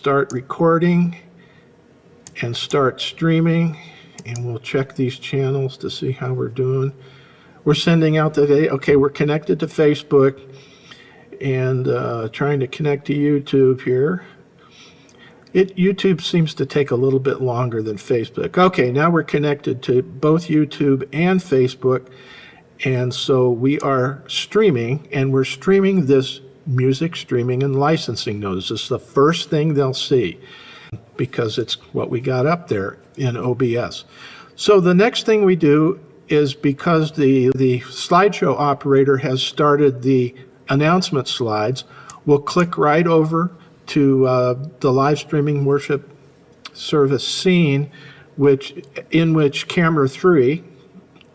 start recording and start streaming, and we'll check these channels to see how we're doing. We're sending out today. Okay, we're connected to Facebook and trying to connect to YouTube here. YouTube seems to take a little bit longer than Facebook. Okay, now we're connected to both YouTube and Facebook, and so we are streaming, and we're streaming this music streaming and licensing notice. This is the first thing they'll see because it's what we got up there in OBS. So the next thing we do is, because the slideshow operator has started the announcement slides, we'll click right over to the live streaming worship service scene, in which camera 3,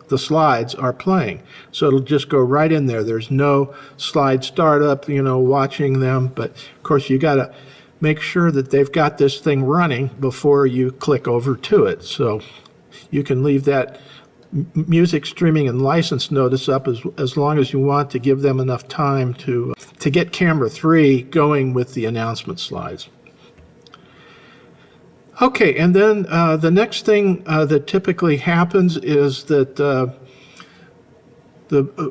the slides, are playing. So it'll just go right in there. There's no slide startup, watching them. But of course, you got to make sure that they've got this thing running before you click over to it. So you can leave that music streaming and license notice up as long as you want, to give them enough time to get camera 3 going with the announcement slides. Okay, and then the next thing that typically happens is that the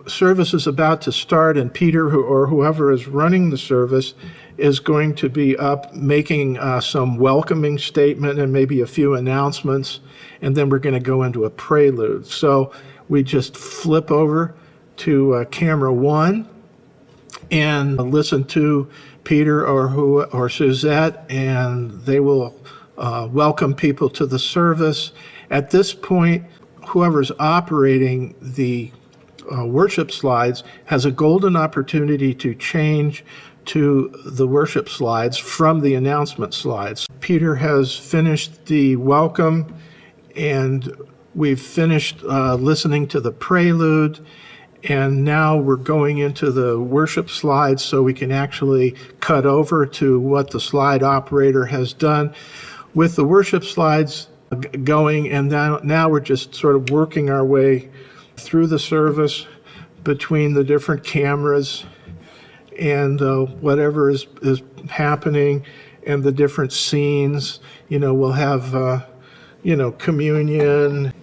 service is about to start, and Peter or whoever is running the service is going to be up making some welcoming statement and maybe a few announcements, and then we're going to go into a prelude. So we just flip over to camera 1 and listen to Peter or Suzette, and they will welcome people to the service. At this point, whoever's operating the worship slides has a golden opportunity to change to the worship slides from the announcement slides. Peter has finished the welcome, and we've finished listening to the prelude, and now we're going into the worship slides so we can actually cut over to what the slide operator has done with the worship slides going. And now we're just sort of working our way through the service between the different cameras and whatever is happening, and the different scenes. We'll have communion.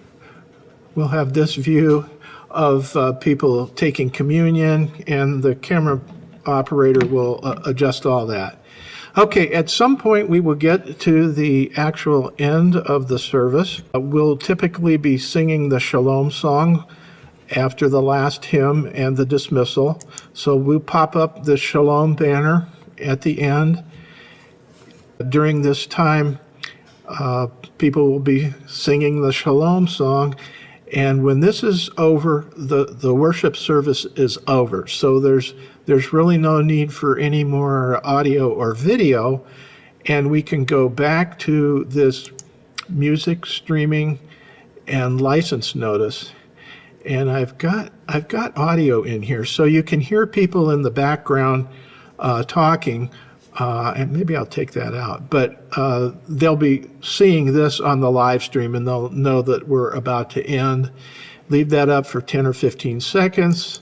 We'll have this view of people taking communion, and the camera operator will adjust all that. Okay, at some point we will get to the actual end of the service. We'll typically be singing the Shalom song after the last hymn and the dismissal. So we'll pop up the Shalom banner at the end. During this time, people will be singing the Shalom song, and when this is over, the worship service is over. So there's really no need for any more audio or video, and we can go back to this music streaming and license notice. And I've got audio in here, so you can hear people in the background talking. And maybe I'll take that out, but they'll be seeing this on the live stream, and they'll know that we're about to end. Leave that up for 10 or 15 seconds.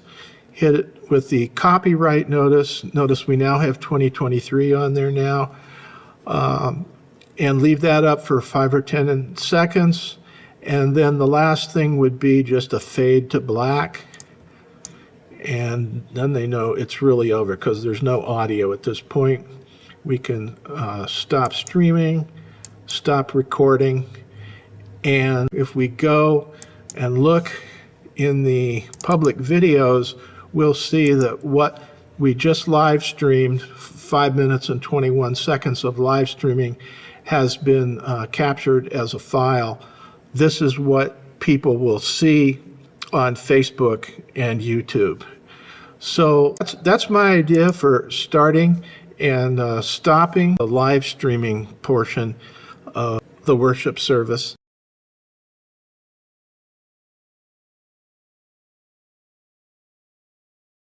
Hit it with the copyright notice. Notice we now have 2023 on there now. And leave that up for 5 or 10 seconds. And then the last thing would be just a fade to black. And then they know it's really over because there's no audio at this point. We can stop streaming, stop recording, and if we go and look in the public videos, we'll see that what we just live streamed, 5 minutes and 21 seconds of live streaming, has been captured as a file. This is what people will see on Facebook and YouTube. So that's my idea for starting and stopping the live streaming portion of the worship service.